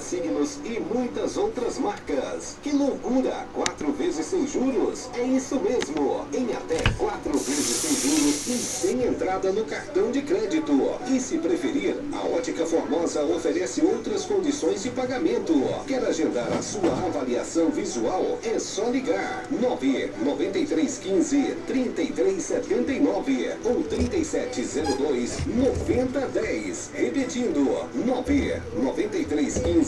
Signos e muitas outras marcas. Que loucura! 4 vezes sem juros? É isso mesmo! Em até 4 vezes sem juros e sem entrada no cartão de crédito. E se preferir, a Ótica Formosa oferece outras condições de pagamento. Quer agendar a sua avaliação visual? É só ligar 99315-3379 ou 3702-9010. Repetindo,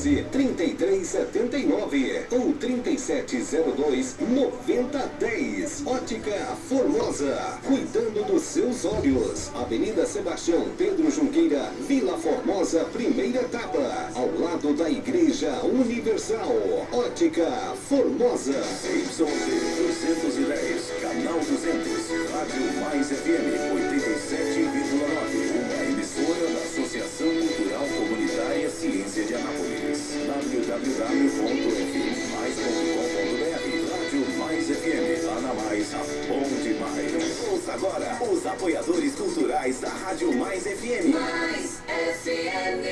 99315-3379 ou 3702-9010. Ótica Formosa, cuidando dos seus olhos. Avenida Sebastião Pedro Junqueira, Vila Formosa, primeira etapa, ao lado da Igreja Universal. Ótica Formosa. YT 210, canal 200, Rádio Mais FM 87,9. Uma emissora da Associação Cultural Comunitária Ciência de Anápolis. www.fmmais.com.br. Rádio Mais FM, Ana Mais, a bom demais. Ouça agora os apoiadores culturais da Rádio Mais FM. Mais FM.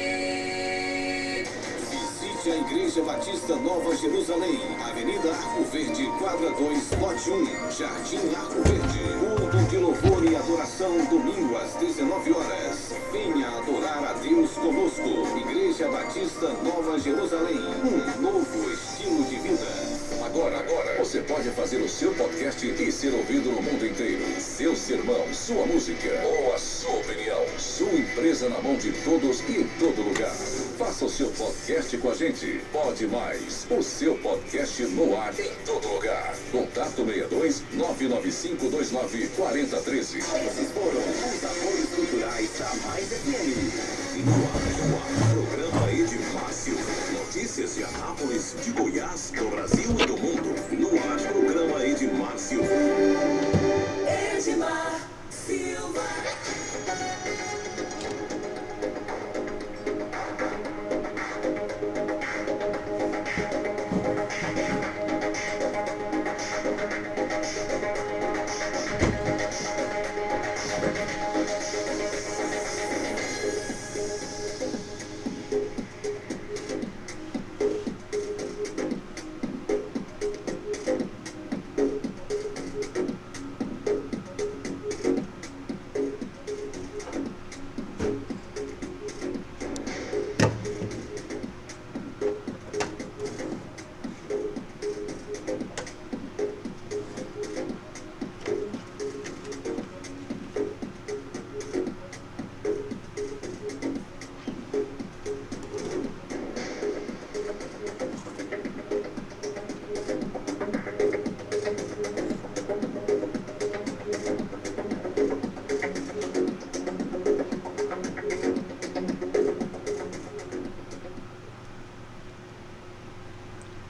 Visite a Igreja Batista Nova Jerusalém, Avenida Arco Verde, quadra 2, lote 1, Jardim Arco Verde. Culto de louvor e adoração, domingo às 19 horas. Venha adorar a Deus conosco. Igreja Batista Nova Jerusalém, um novo estilo de vida. Agora, você pode fazer o seu podcast e ser ouvido no mundo inteiro. Seu sermão, sua música ou a sua opinião. Sua empresa na mão de todos e em todo lugar. Faça o seu podcast com a gente. Pode Mais. O seu podcast no ar em todo lugar. Contato 62 99529 4013. Esses foram os apoios culturais da Mais FM. E no ar, programa Edmárcio. Notícias de Anápolis, de Goiás, do Brasil e do mundo. No ar, programa Edmárcio. Edmar Silva.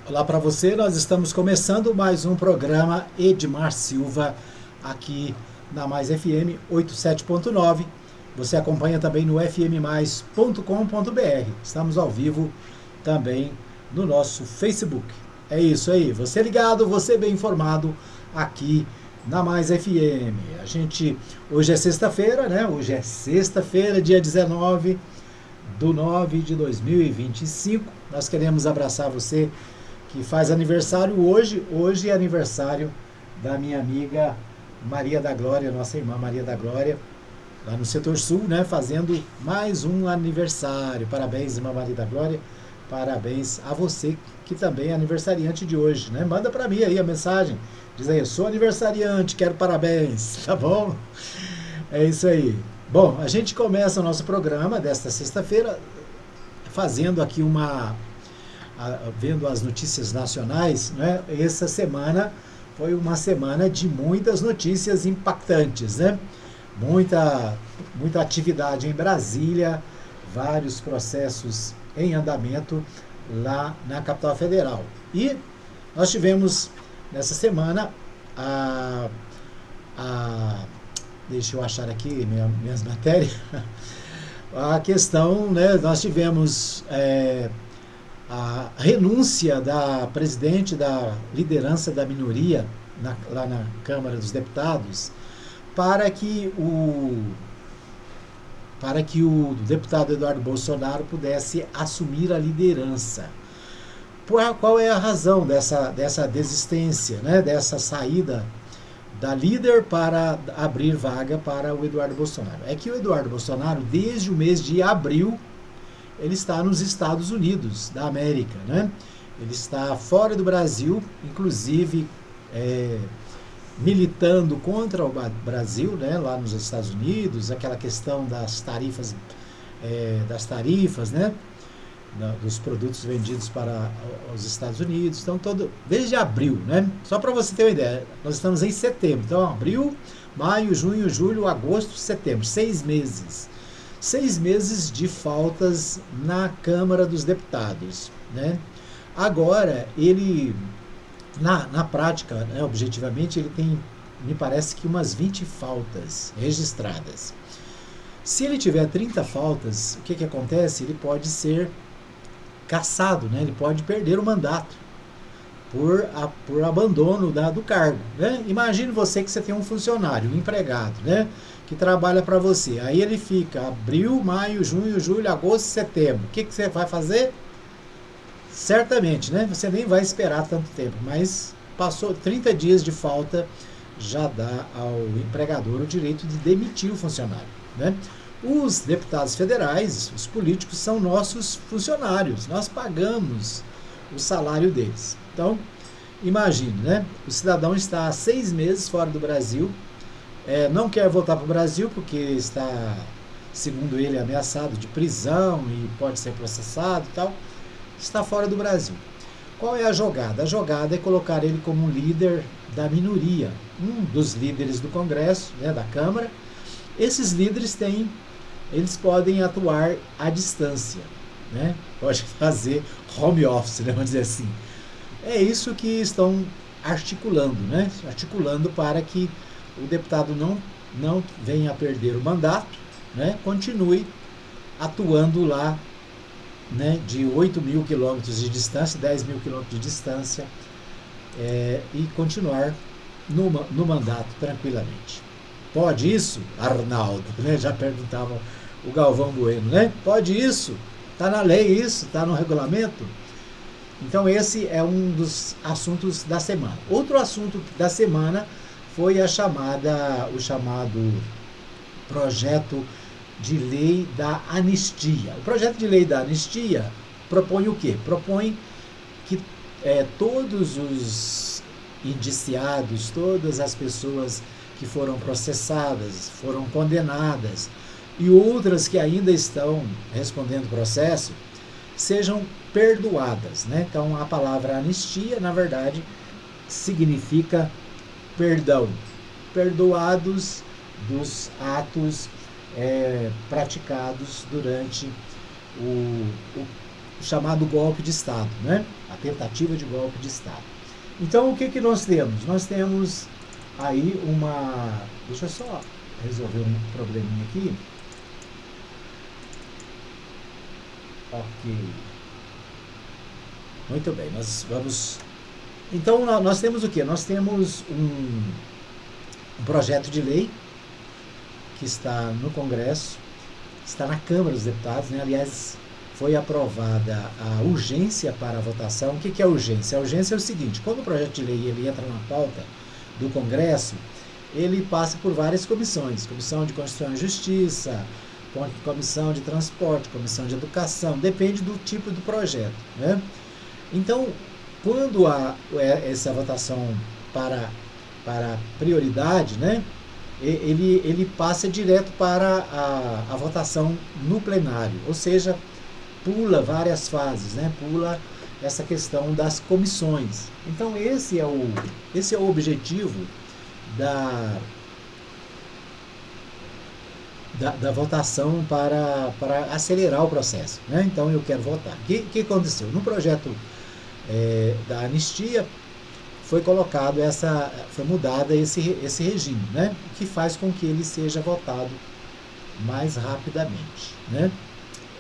Olá para você, nós estamos começando mais um programa Edmar Silva aqui na Mais FM 87.9. Você acompanha também no fmmais.com.br. Estamos ao vivo também no nosso Facebook. É isso aí, você ligado, você bem informado aqui na Mais FM. Hoje é sexta-feira, né? Hoje é sexta-feira, dia 19/9/2025. Nós queremos abraçar você que faz aniversário hoje. Hoje é aniversário da minha amiga Maria da Glória, nossa irmã Maria da Glória, lá no Setor Sul, né, fazendo mais um aniversário. Parabéns, irmã Maria da Glória, parabéns a você que também é aniversariante de hoje, né? Manda para mim aí a mensagem, diz aí, eu sou aniversariante, quero parabéns, tá bom? É isso aí. Bom, a gente começa o nosso programa desta sexta-feira fazendo aqui vendo as notícias nacionais, né? Essa semana foi uma semana de muitas notícias impactantes, né? Muita atividade em Brasília, vários processos em andamento lá na capital federal. E nós tivemos nessa semana deixa eu achar aqui minhas matérias, a questão, né? Nós tivemos a renúncia da presidente da liderança da minoria lá na Câmara dos Deputados, para que para que o deputado Eduardo Bolsonaro pudesse assumir a liderança. Qual é a razão dessa desistência, né, dessa saída da líder para abrir vaga para o Eduardo Bolsonaro? É que o Eduardo Bolsonaro, desde o mês de abril, ele está nos Estados Unidos da América, né? Ele está fora do Brasil, inclusive militando contra o Brasil, né, lá nos Estados Unidos, aquela questão das tarifas, né, dos produtos vendidos para os Estados Unidos. Então, desde abril, né? Só para você ter uma ideia, nós estamos em setembro. Então, abril, maio, junho, julho, agosto, setembro, 6 meses. 6 meses de faltas na Câmara dos Deputados, né? Agora, ele, na prática, né, objetivamente, ele tem, me parece que umas 20 faltas registradas. Se ele tiver 30 faltas, o que acontece? Ele pode ser cassado, né? Ele pode perder o mandato por abandono do cargo, né? Imagine você que você tem um funcionário, um empregado, né, que trabalha para você. Aí ele fica abril, maio, junho, julho, agosto, setembro. O que você vai fazer? Certamente, né? Você nem vai esperar tanto tempo, mas passou 30 dias de falta, já dá ao empregador o direito de demitir o funcionário, né? Os deputados federais, os políticos, são nossos funcionários. Nós pagamos o salário deles. Então, imagine, né? O cidadão está há 6 meses fora do Brasil, não quer voltar para o Brasil porque está, segundo ele, ameaçado de prisão e pode ser processado e tal. Está fora do Brasil. Qual é a jogada? A jogada é colocar ele como um líder da minoria, um dos líderes do Congresso, né, da Câmara. Esses líderes eles podem atuar à distância, né? Pode fazer home office, né, vamos dizer assim. É isso que estão articulando, né? Articulando para que o deputado não venha a perder o mandato, né? Continue atuando lá, né, de 8 mil quilômetros de distância, 10 mil quilômetros de distância, e continuar no mandato tranquilamente. Pode isso, Arnaldo? Né? Já perguntava o Galvão Bueno, né? Pode isso? Está na lei isso? Está no regulamento? Então esse é um dos assuntos da semana. Outro assunto da semana foi o chamado projeto de lei da anistia. O projeto de lei da anistia propõe o quê? Propõe que todos os indiciados, todas as pessoas que foram processadas, foram condenadas e outras que ainda estão respondendo processo, sejam perdoadas, né? Então a palavra anistia, na verdade, significa perdão. Perdoados dos atos praticados durante o chamado golpe de Estado, né? A tentativa de golpe de Estado. Então, o que nós temos? Nós temos aí deixa eu só resolver um probleminha aqui. Ok. Muito bem, nós vamos... Então, nós temos o quê? Nós temos um projeto de lei que está no Congresso, está na Câmara dos Deputados, né? Aliás, foi aprovada a urgência para a votação. O que é a urgência? A urgência é o seguinte: quando o projeto de lei ele entra na pauta do Congresso, ele passa por várias comissões: Comissão de Constituição e Justiça, Comissão de Transporte, Comissão de Educação, depende do tipo do projeto, né? Então, quando há essa votação para prioridade, né, ele passa direto para a votação no plenário, ou seja, pula várias fases, né, pula essa questão das comissões. Então esse é o objetivo da votação para acelerar o processo, né? Então eu quero votar. O que aconteceu? No projeto da anistia foi mudada esse regime, né? Que faz com que ele seja votado mais rapidamente, né?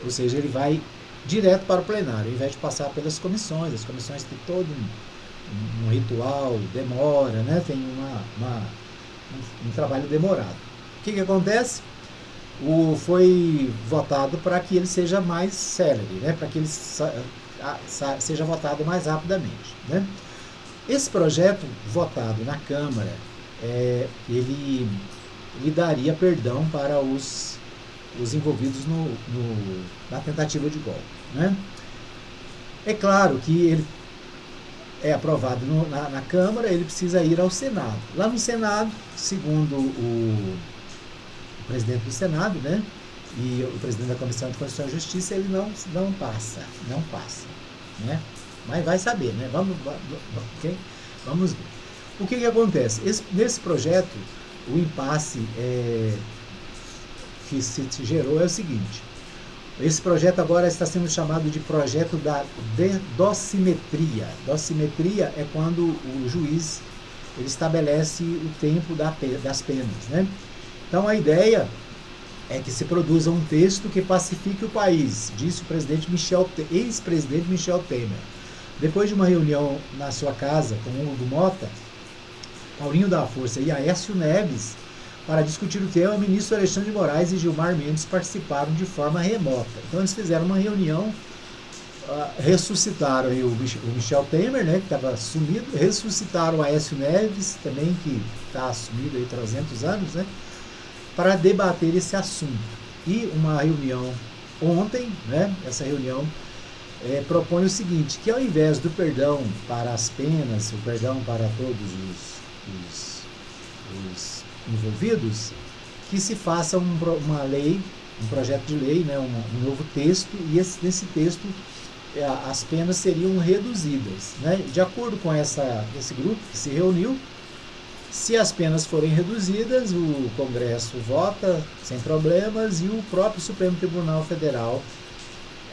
Ou seja, ele vai direto para o plenário, ao invés de passar pelas comissões. As comissões têm todo um ritual, demora, né? Tem um trabalho demorado. O que acontece? foi votado para que ele seja mais célere, né? Para que ele seja votado mais rapidamente, né? Esse projeto votado na Câmara, ele daria perdão para os envolvidos na tentativa de golpe, né? É claro que ele é aprovado na Câmara, ele precisa ir ao Senado. Lá no Senado, segundo o presidente do Senado, né, e o presidente da Comissão de Constituição e Justiça, ele não passa, né? Mas vai saber, né? Vamos ver. O que acontece? Nesse projeto, o impasse que se gerou é o seguinte: esse projeto agora está sendo chamado de projeto da dosimetria. Dosimetria é quando o juiz ele estabelece o tempo das penas, né? Então a ideia é que se produza um texto que pacifique o país, disse o ex-presidente Michel Temer. Depois de uma reunião na sua casa com o Hugo Mota, Paulinho da Força e Aécio Neves, para discutir o tema, o ministro Alexandre de Moraes e Gilmar Mendes participaram de forma remota. Então eles fizeram uma reunião, ressuscitaram o Michel Temer, né, que estava sumido, ressuscitaram o Aécio Neves, também, que está sumido há 300 anos, né, para debater esse assunto. E uma reunião ontem, né, essa reunião propõe o seguinte, que ao invés do perdão para as penas, o perdão para todos os envolvidos, que se faça uma lei, um projeto de lei, né, um novo texto, e nesse texto as penas seriam reduzidas, né? De acordo com esse grupo que se reuniu, se as penas forem reduzidas, o Congresso vota sem problemas e o próprio Supremo Tribunal Federal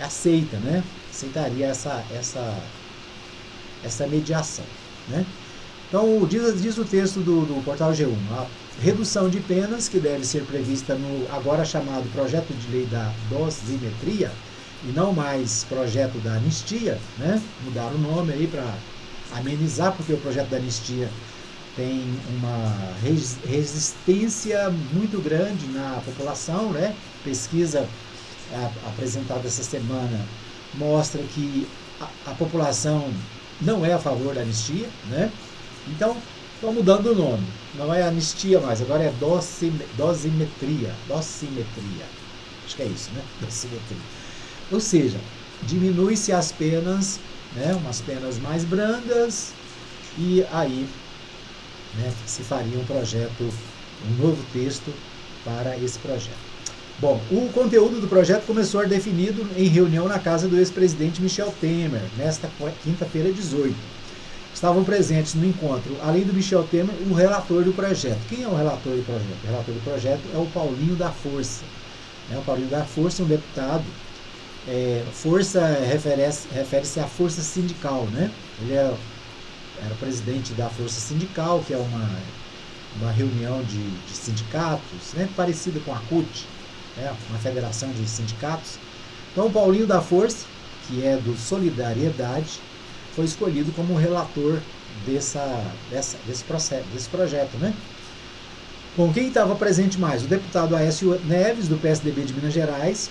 aceita, né? Aceitaria essa mediação, né? Então, diz o texto do portal G1, a redução de penas, que deve ser prevista no agora chamado projeto de lei da dosimetria, e não mais projeto da anistia, né? Mudaram o nome aí para amenizar, porque o projeto da anistia tem uma resistência muito grande na população, né? Pesquisa apresentada essa semana mostra que a população não é a favor da anistia, né? Então, estão mudando o nome. Não é anistia mais, agora é dosimetria. Acho que é isso, né? Dosimetria. Ou seja, diminui-se as penas, né? Umas penas mais brandas, e aí, né, se faria um novo texto para esse projeto. Bom, o conteúdo do projeto começou a ser definido em reunião na casa do ex-presidente Michel Temer, nesta quinta-feira 18. Estavam presentes no encontro, além do Michel Temer, o relator do projeto. Quem é o relator do projeto? O relator do projeto é o Paulinho da Força. O Paulinho da Força é um deputado. Força refere-se à força sindical, né? Ele era presidente da Força Sindical, que é uma reunião de sindicatos, né? Parecida com a CUT, né? Uma federação de sindicatos. Então, o Paulinho da Força, que é do Solidariedade, foi escolhido como relator desse projeto, né? Bom, quem estava presente mais? O deputado Aécio Neves, do PSDB de Minas Gerais,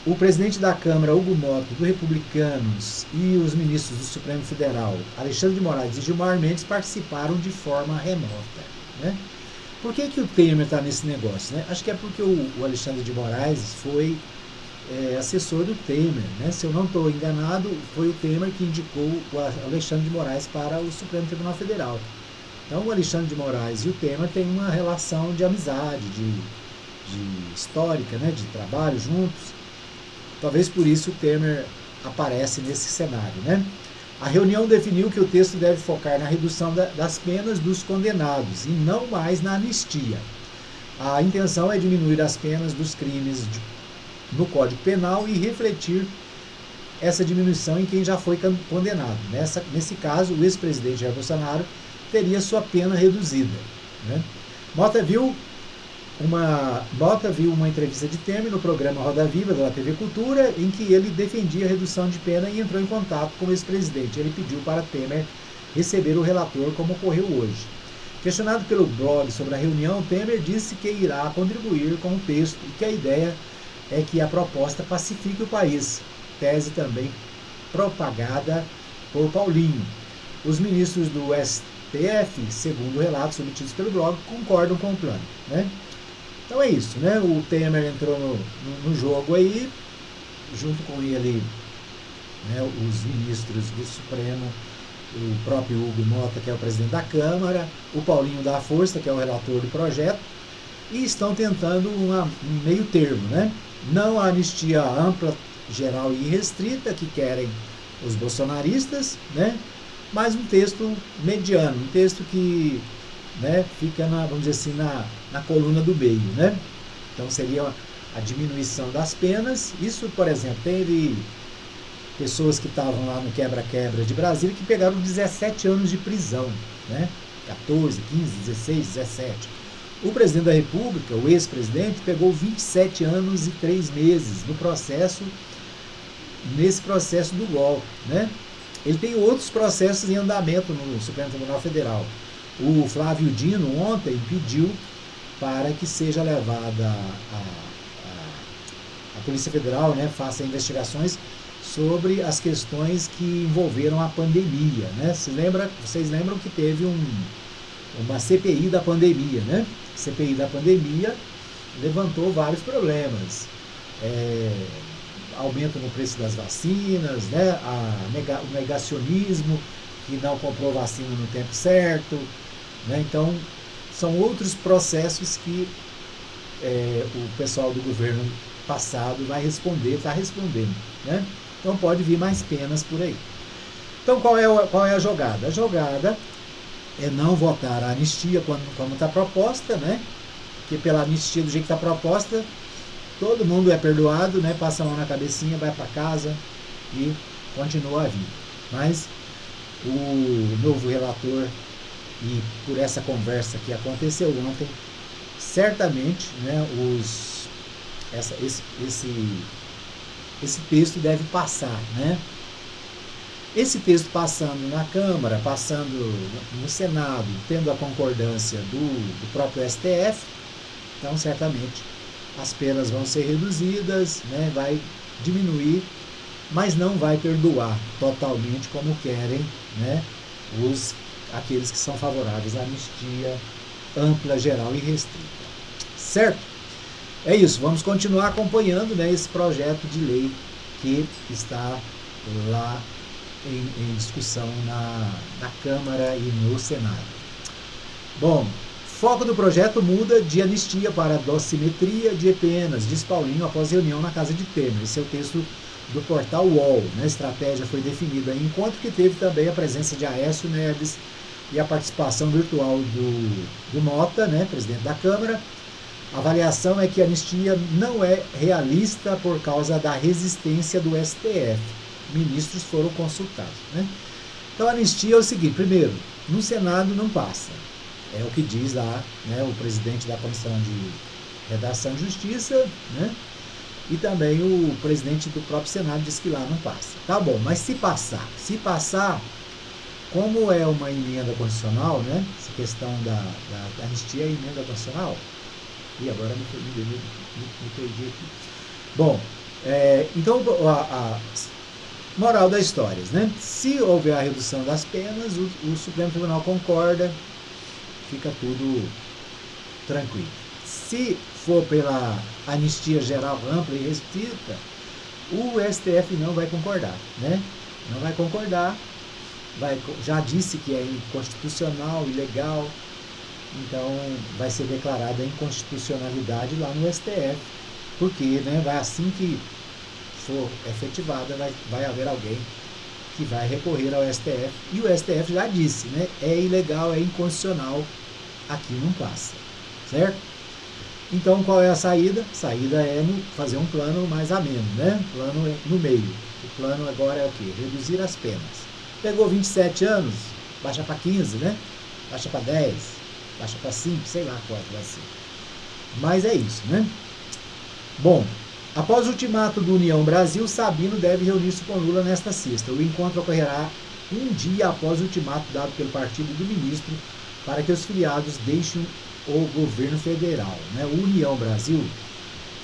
o presidente da Câmara, Hugo Mota, do Republicanos, e os ministros do Supremo Federal, Alexandre de Moraes e Gilmar Mendes, participaram de forma remota, né? Por que o Temer está nesse negócio, né? Acho que é porque o Alexandre de Moraes foi assessor do Temer, né? Se eu não estou enganado, foi o Temer que indicou o Alexandre de Moraes para o Supremo Tribunal Federal. Então, o Alexandre de Moraes e o Temer têm uma relação de amizade, de histórica, né? De trabalho juntos. Talvez por isso o Temer aparece nesse cenário, né? A reunião definiu que o texto deve focar na redução das penas dos condenados e não mais na anistia. A intenção é diminuir as penas dos crimes no Código Penal e refletir essa diminuição em quem já foi condenado. Nesse caso, o ex-presidente Jair Bolsonaro teria sua pena reduzida, né? Mota viu uma entrevista de Temer no programa Roda Viva da TV Cultura, em que ele defendia a redução de pena e entrou em contato com o ex-presidente. Ele pediu para Temer receber o relator, como ocorreu hoje. Questionado pelo blog sobre a reunião, Temer disse que irá contribuir com o texto e que a ideia é que a proposta pacifique o país, tese também propagada por Paulinho. Os ministros do STF, segundo relatos obtidos pelo blog, concordam com o plano, né? Então é isso, né? O Temer entrou no jogo aí, junto com ele, né, os ministros do Supremo, o próprio Hugo Mota, que é o presidente da Câmara, o Paulinho da Força, que é o relator do projeto, e estão tentando um meio termo, né? Não a anistia ampla, geral e irrestrita, que querem os bolsonaristas, né? Mas um texto mediano, um texto que, né, fica, vamos dizer assim, na coluna do meio, né? Então seria a diminuição das penas. Isso, por exemplo, teve pessoas que estavam lá no quebra-quebra de Brasília que pegaram 17 anos de prisão, né? 14, 15, 16, 17. O presidente da República, o ex-presidente, pegou 27 anos e 3 meses nesse processo do golpe, né? Ele tem outros processos em andamento no Supremo Tribunal Federal. O Flávio Dino ontem pediu para que seja levada a Polícia Federal, né, faça investigações sobre as questões que envolveram a pandemia, né? Vocês lembram que teve uma CPI da pandemia, né? CPI da pandemia levantou vários problemas. Aumento no preço das vacinas, né? O negacionismo, que não comprou vacina no tempo certo, né? Então, são outros processos que o pessoal do governo passado vai responder, está respondendo, né? Então pode vir mais penas por aí. Então qual é a jogada? A jogada é não votar a anistia como está proposta, né? Porque pela anistia do jeito que está proposta, todo mundo é perdoado, né? Passa a mão na cabecinha, vai para casa e continua a vida. Mas o novo relator, e por essa conversa que aconteceu ontem, certamente, né, esse texto deve passar, né? Esse texto passando na Câmara, passando no Senado, tendo a concordância do próprio STF, então certamente as penas vão ser reduzidas, né? Vai diminuir, mas não vai perdoar totalmente como querem, né, aqueles que são favoráveis à anistia ampla, geral e restrita. Certo? É isso, vamos continuar acompanhando, né, esse projeto de lei que está lá em discussão na Câmara e no Senado. Bom, foco do projeto muda de anistia para dosimetria de penas, diz Paulinho após reunião na casa de Temer. Esse é o texto do portal UOL. Né? A estratégia foi definida em encontro que teve também a presença de Aécio Neves e a participação virtual do Mota, né, presidente da Câmara. A avaliação é que a anistia não é realista por causa da resistência do STF. Ministros foram consultados. Né? Então a anistia é o seguinte: primeiro, no Senado não passa. É o que diz lá, né, o presidente da Comissão de Redação e Justiça, né, e também o presidente do próprio Senado diz que lá não passa. Tá bom, mas se passar, como é uma emenda constitucional, né, essa questão da anistia é emenda constitucional, e agora me perdi aqui. Bom, então a moral da história, né? Se houver a redução das penas, o Supremo Tribunal concorda, fica tudo tranquilo. Se for pela anistia geral ampla e restrita, o STF não vai concordar, né? Não vai concordar, já disse que é inconstitucional, ilegal. Então vai ser declarada a inconstitucionalidade lá no STF, porque, né, assim que for efetivada, vai haver alguém que vai recorrer ao STF, e o STF já disse, né, é ilegal, é inconstitucional, aqui não passa, certo? Então qual é a saída? A saída é fazer um plano mais ameno, né? Plano no meio. O plano agora é o quê? Reduzir as penas. Pegou 27 anos, baixa para 15, né? Baixa para 10. Baixa para 5, sei lá quanto vai ser. Mas é isso, né? Bom, após o ultimato do União Brasil, Sabino deve reunir-se com Lula nesta sexta. O encontro ocorrerá um dia após o ultimato dado pelo partido do ministro para que os filiados deixem o governo federal. Né? O União Brasil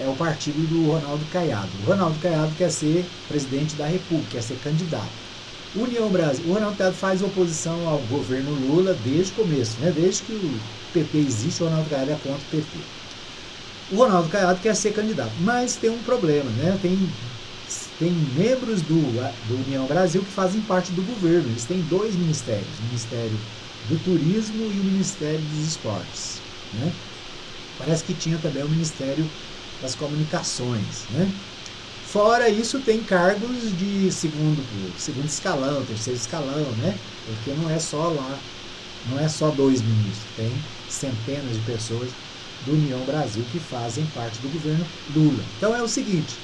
é o partido do Ronaldo Caiado. O Ronaldo Caiado quer ser presidente da República, quer ser candidato. O Ronaldo Caiado faz oposição ao governo Lula desde o começo, né? Desde que o PT existe, o Ronaldo Caiado é contra o PT. O Ronaldo Caiado quer ser candidato, mas tem um problema, né? Tem membros do União Brasil que fazem parte do governo. Eles têm dois ministérios, o Ministério do Turismo e o Ministério dos Esportes. Né? Parece que tinha também o Ministério das Comunicações. Né? Fora isso, tem cargos de segundo escalão, terceiro escalão, né? Porque não é só lá, não é só dois ministros, tem centenas de pessoas do União Brasil que fazem parte do governo Lula. Então é o seguinte,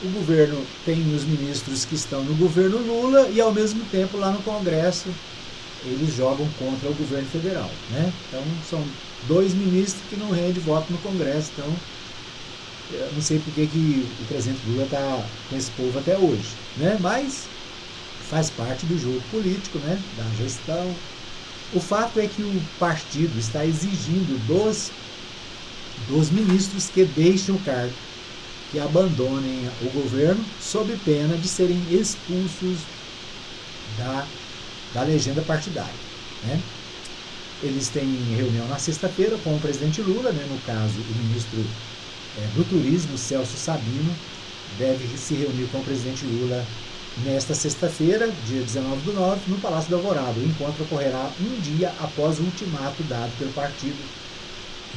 o governo tem os ministros que estão no governo Lula e ao mesmo tempo lá no Congresso eles jogam contra o governo federal. Né? Então são dois ministros que não rendem voto no Congresso, então eu não sei por que o presidente Lula está com esse povo até hoje, né? Mas faz parte do jogo político, né? Da gestão. O fato é que o partido está exigindo dos ministros que deixem o cargo, que abandonem o governo, sob pena de serem expulsos da legenda partidária. Né? Eles têm reunião na sexta-feira com o presidente Lula, né? No caso, o ministro do Turismo, Celso Sabino, deve se reunir com o presidente Lula nesta sexta-feira, dia 19/9, no Palácio do Alvorada. O encontro ocorrerá um dia após o ultimato dado pelo partido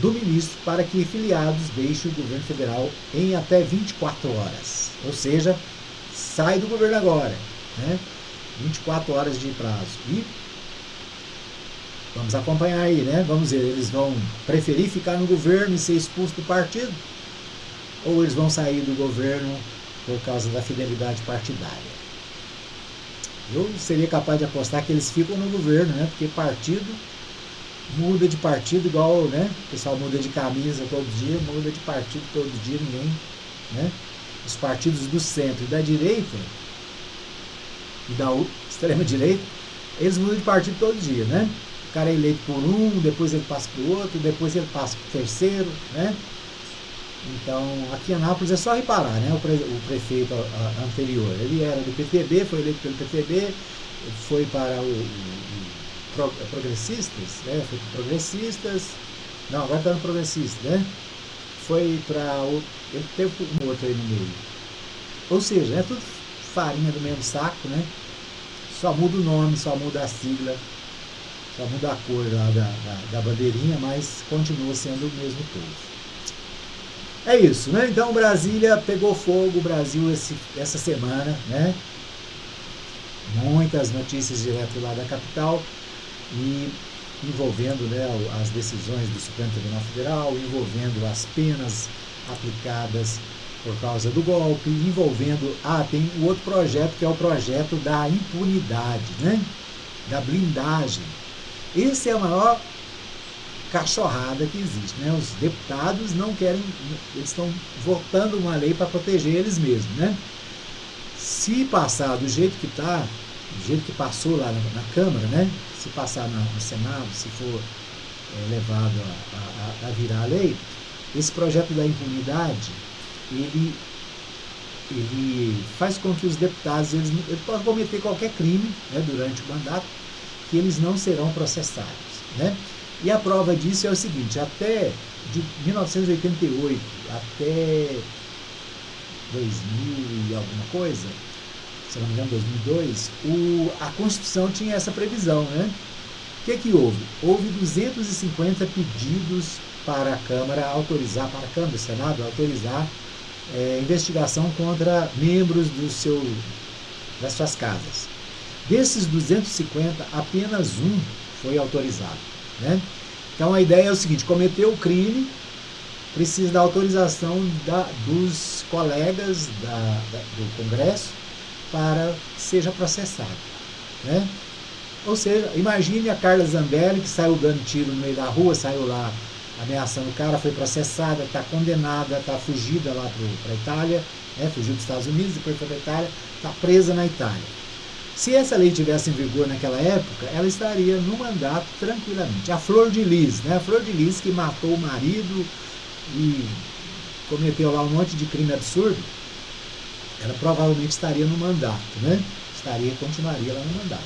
do ministro para que filiados deixem o governo federal em até 24 horas. Ou seja, sai do governo agora. Né? 24 horas de prazo. E vamos acompanhar aí, né? Vamos ver, eles vão preferir ficar no governo e ser expulsos do partido? Ou eles vão sair do governo por causa da fidelidade partidária? Eu seria capaz de apostar que eles ficam no governo, né? Porque partido muda de partido igual, né? O pessoal muda de camisa todo dia, muda de partido todo dia, ninguém, né? Os partidos do centro e da direita e da extrema direita, eles mudam de partido todo dia, né? O cara é eleito por um, depois ele passa para o outro, depois ele passa para o terceiro, né? Então, aqui em Anápolis é só reparar, né? O prefeito anterior, ele era do PTB, foi eleito pelo PTB, foi para progressistas, né? Foi para progressistas, não, agora está no progressista, né? Foi para ele teve um outro aí no meio. Ou seja, é tudo farinha do mesmo saco, né? Só muda o nome, só muda a sigla, só muda a cor lá da bandeirinha, mas continua sendo o mesmo povo. É isso, né? Então Brasília pegou fogo, o Brasil essa semana, né? Muitas notícias direto lá da capital e envolvendo, né, as decisões do Supremo Tribunal Federal, envolvendo as penas aplicadas por causa do golpe, envolvendo, tem o outro projeto que é o projeto da impunidade, né? Da blindagem. Esse é a maior cachorrada que existe, né? Os deputados não querem, eles estão votando uma lei para proteger eles mesmos, né? Se passar do jeito que está, do jeito que passou lá na Câmara, né? Se passar no Senado, se for levado a virar a lei, esse projeto da impunidade, ele faz com que os deputados, eles podem cometer qualquer crime, né, durante o mandato, que eles não serão processados, né? E a prova disso é o seguinte, até de 1988 até 2000 e alguma coisa, se não me engano 2002, a Constituição tinha essa previsão, né? O que houve? Houve 250 pedidos para a Câmara autorizar, para a Câmara e o Senado autorizar investigação contra membros das suas casas. Desses 250, apenas um foi autorizado, né? Então a ideia é o seguinte, cometeu o crime, precisa da autorização dos colegas do Congresso para que seja processado, né? Ou seja, imagine a Carla Zambelli, que saiu dando tiro no meio da rua, saiu lá ameaçando o cara, foi processada, está condenada, está fugida lá para a Itália, né? Fugiu dos Estados Unidos, depois foi para a Itália, está presa na Itália. Se essa lei tivesse em vigor naquela época, ela estaria no mandato tranquilamente. A Flor de Lis, né? A Flor de Lis que matou o marido e cometeu lá um monte de crime absurdo, ela provavelmente estaria no mandato, né? Continuaria lá no mandato.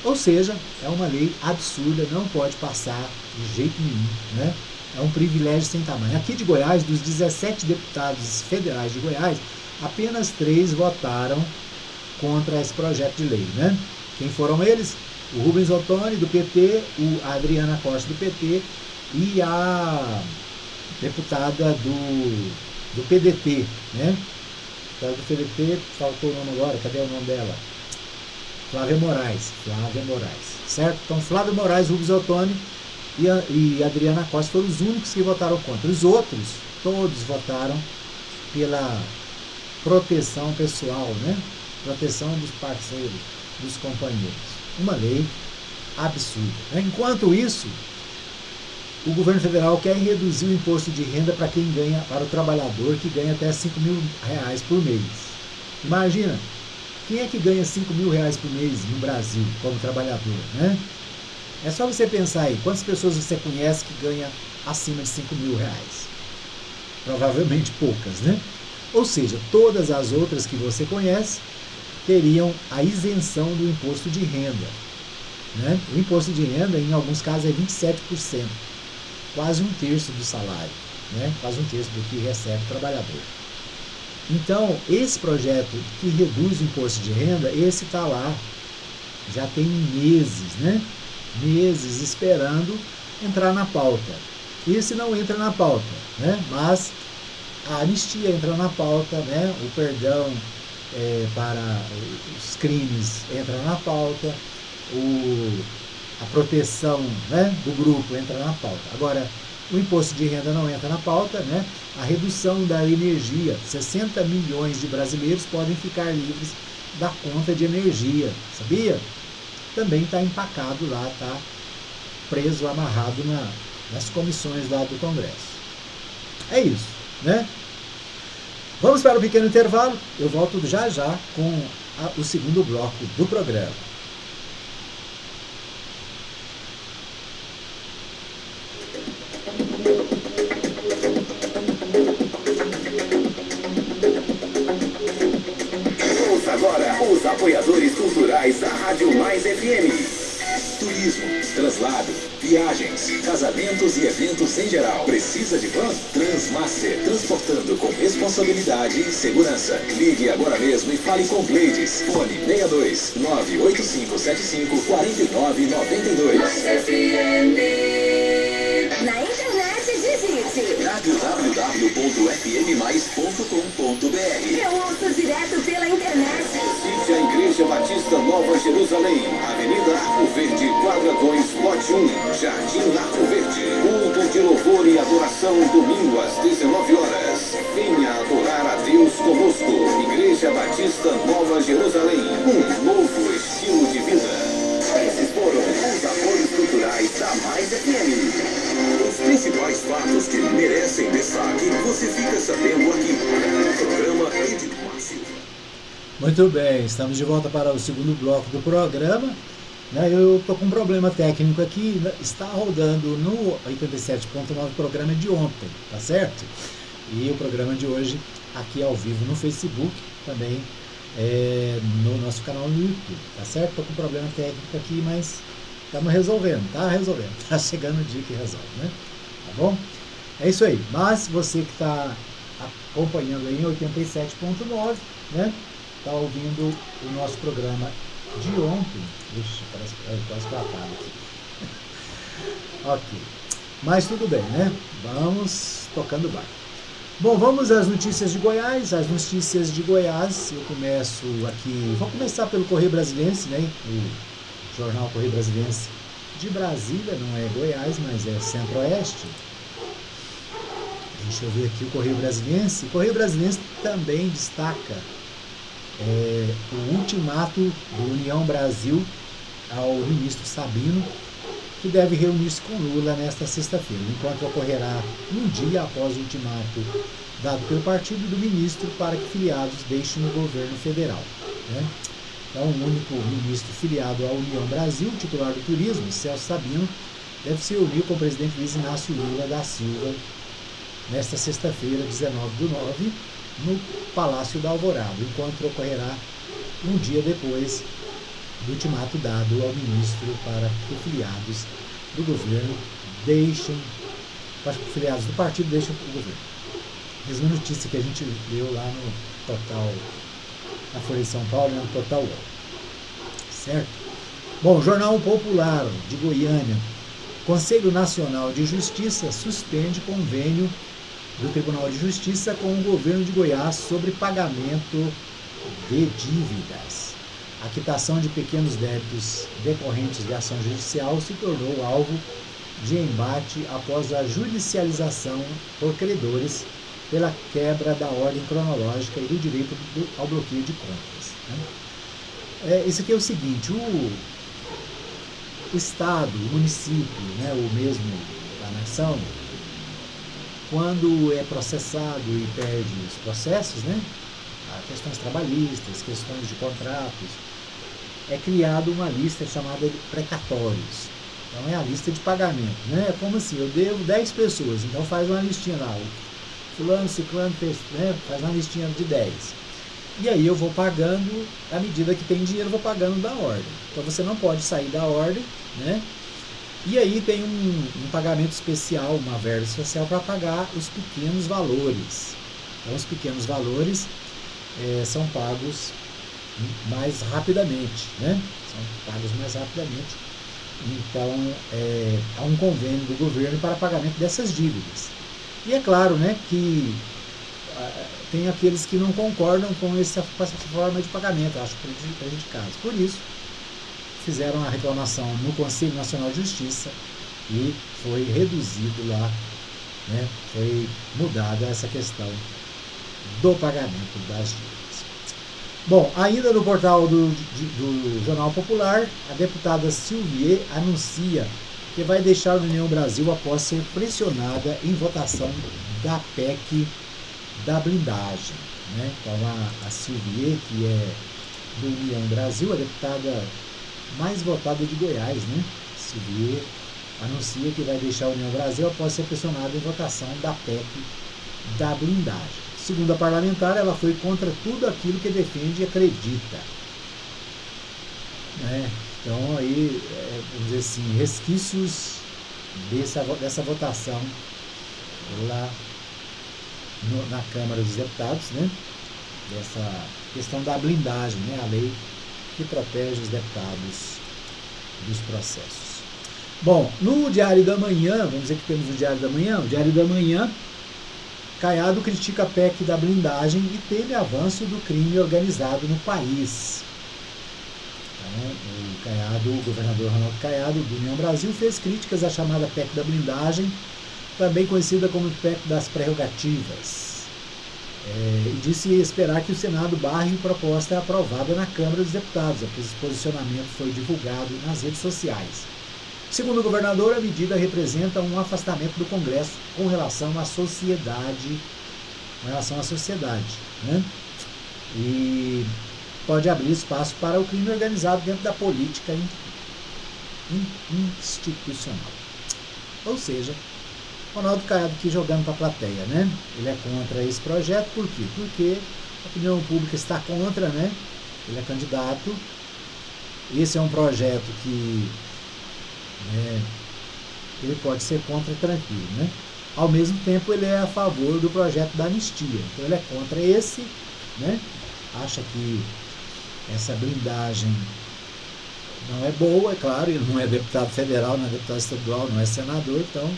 Ou seja, é uma lei absurda, não pode passar de jeito nenhum, né? É um privilégio sem tamanho. Aqui de Goiás, dos 17 deputados federais de Goiás, apenas 3 votaram contra esse projeto de lei, né? Quem foram eles? O Rubens Ottoni, do PT, a Adriana Costa, do PT, e a deputada do PDT, né? Do PDT, faltou o nome agora, cadê o nome dela? Flávia Moraes, certo? Então, Flávia Moraes, Rubens Ottoni e Adriana Costa foram os únicos que votaram contra. Os outros, todos votaram pela proteção pessoal, né? Proteção dos parceiros, dos companheiros. Uma lei absurda, né? Enquanto isso, o governo federal quer reduzir o imposto de renda para quem ganha, para o trabalhador que ganha até R$5.000 por mês. Imagina, quem é que ganha R$5.000 por mês no Brasil como trabalhador, né? É só você pensar aí, quantas pessoas você conhece que ganha acima de R$5.000? Provavelmente poucas, né? Ou seja, todas as outras que você conhece teriam a isenção do imposto de renda, né? O imposto de renda, em alguns casos, é 27%, quase 1/3 do salário, né? Quase 1/3 do que recebe o trabalhador. Então, esse projeto que reduz o imposto de renda, esse está lá, já tem meses, né? Meses esperando entrar na pauta. Esse não entra na pauta, né? Mas a anistia entra na pauta, né? O perdão para os crimes entra na pauta, a proteção, né, do grupo entra na pauta. Agora, o imposto de renda não entra na pauta, né? A redução da energia, 60 milhões de brasileiros podem ficar livres da conta de energia, sabia? Também está empacado lá, está preso, amarrado nas comissões lá do Congresso. É isso, né? Vamos para um pequeno intervalo, eu volto já já com o segundo bloco do programa. Ouça agora os apoiadores culturais da Rádio Mais FM. Turismo, translado, viagens, casamentos e eventos em geral. Precisa de van? Transmaster, transportando com responsabilidade e segurança. Ligue agora mesmo e fale com Gleides. Fone 62 98575 4992. Na internet, digite www.fmmais.com.br. Eu ouço direto pela internet. Visite a Igreja Batista Nova Jerusalém, Avenida Arco Verde, quadra 2, lote 1, Jardim Arco Verde. Culto de louvor e adoração, domingo às 19 horas. Venha adorar a Deus conosco. Igreja Batista Nova Jerusalém, um novo estilo de vida. Esses foram os apoios culturais da Mais FM. Os principais fatos que merecem destaque, você fica sabendo aqui. Programa Edmar Silva. Muito bem, estamos de volta para o segundo bloco do programa. Eu estou com um problema técnico aqui, está rodando no 87.9 o programa de ontem, tá certo? E o programa de hoje aqui ao vivo no Facebook, também no nosso canal no YouTube, tá certo? Estou com um problema técnico aqui, mas estamos resolvendo, tá chegando o dia que resolve, né? Tá bom? É isso aí, mas você que está acompanhando aí em 87.9, né? Está ouvindo o nosso programa de ontem. Ixi, parece quase tratado aqui. Ok. Mas tudo bem, né? Vamos tocando barco. Bom, vamos às notícias de Goiás. As notícias de Goiás, eu começo aqui. Vou começar pelo Correio Brasiliense, né? O jornal Correio Brasiliense de Brasília, não é Goiás, mas é Centro-Oeste. Deixa eu ver aqui o Correio Brasiliense. O Correio Brasiliense também destaca o ultimato do União Brasil ao ministro Sabino, que deve reunir-se com Lula nesta sexta-feira. O encontro ocorrerá um dia após o ultimato dado pelo partido do ministro para que filiados deixem o governo federal, né? Então, o único ministro filiado à União Brasil, titular do turismo, Celso Sabino, deve se reunir com o presidente Luiz Inácio Lula da Silva nesta sexta-feira, 19/9, no Palácio da Alvorada. O encontro ocorrerá um dia depois do ultimato dado ao ministro para que filiados do governo filiados do partido deixem o governo. Mesma notícia que a gente leu lá no portal, na Folha de São Paulo, no portal UOL. Certo? Bom, Jornal Popular de Goiânia. Conselho Nacional de Justiça suspende convênio do Tribunal de Justiça com o governo de Goiás sobre pagamento de dívidas. A quitação de pequenos débitos decorrentes de ação judicial se tornou alvo de embate após a judicialização por credores pela quebra da ordem cronológica e do direito ao bloqueio de contas. Isso aqui é o seguinte, o Estado, o município, né, o mesmo da nação, quando é processado e perde os processos, né, questões trabalhistas, questões de contratos, é criada uma lista chamada de precatórios. Então é a lista de pagamento, né? É como assim, eu devo 10 pessoas, então faz uma listinha lá, fulano, ciclano, né? Faz uma listinha de 10. E aí eu vou pagando, à medida que tem dinheiro, eu vou pagando da ordem. Então você não pode sair da ordem, né? E aí tem um pagamento especial, uma verba social para pagar os pequenos valores. Então os pequenos valores são pagos mais rapidamente, né? São pagos mais rapidamente. Então, há um convênio do governo para pagamento dessas dívidas. E é claro, né, que tem aqueles que não concordam com essa forma de pagamento, acho prejudicados. Por isso, fizeram a reclamação no Conselho Nacional de Justiça e foi reduzido lá, né, foi mudada essa questão do pagamento das dívidas. Bom, ainda no portal do Jornal Popular, a deputada Silvier anuncia que vai deixar a União Brasil após ser pressionada em votação da PEC da blindagem. Né? Então, a Silvier, que é do União Brasil, a deputada mais votada de Goiás, né? Silvier anuncia que vai deixar a União Brasil após ser pressionada em votação da PEC da blindagem. Segundo a parlamentar, ela foi contra tudo aquilo que defende e acredita. Né? Então, aí, vamos dizer assim, resquícios dessa votação lá na Câmara dos Deputados, né? Dessa questão da blindagem, né? A lei que protege os deputados dos processos. Bom, no Diário da Manhã, vamos dizer que temos o Diário da Manhã, Caiado critica a PEC da blindagem e teme avanço do crime organizado no país. Então, o governador Ronaldo Caiado, do União Brasil, fez críticas à chamada PEC da blindagem, também conhecida como PEC das prerrogativas. E disse esperar que o Senado barre a proposta aprovada na Câmara dos Deputados, pois esse posicionamento foi divulgado nas redes sociais. Segundo o governador, a medida representa um afastamento do Congresso com relação à sociedade, né? E pode abrir espaço para o crime organizado dentro da política institucional. Ou seja, Ronaldo Caiado aqui jogando para a plateia, né? Ele é contra esse projeto, por quê? Porque a opinião pública está contra, né? Ele é candidato. Esse é um projeto que ele pode ser contra tranquilo, né? Ao mesmo tempo, ele é a favor do projeto da anistia. Então, ele é contra esse, né? Acha que essa blindagem não é boa, é claro, ele não é deputado federal, não é deputado estadual, não é senador, então,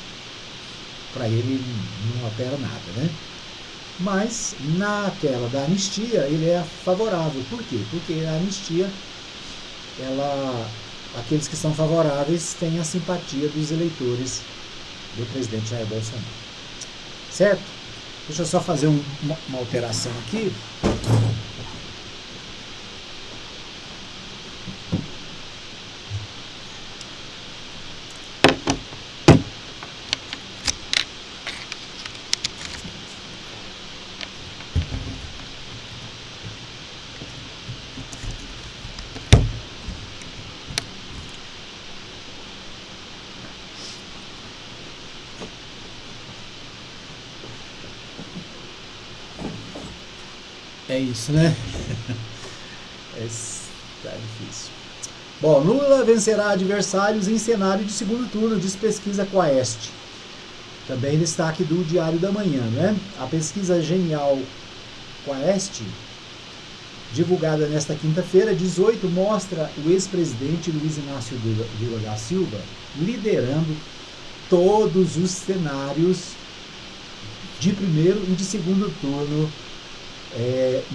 para ele não altera nada, né? Mas, naquela da anistia, ele é favorável. Por quê? Porque a anistia, aqueles que são favoráveis têm a simpatia dos eleitores do presidente Jair Bolsonaro. Certo? Deixa eu só fazer uma alteração aqui. É isso, né? Tá difícil. Bom, Lula vencerá adversários em cenário de segundo turno, diz pesquisa Quaest. Também destaque do Diário da Manhã, né? A pesquisa Genial Quaest, divulgada nesta quinta-feira, 18, mostra o ex-presidente Luiz Inácio Lula da Silva liderando todos os cenários de primeiro e de segundo turno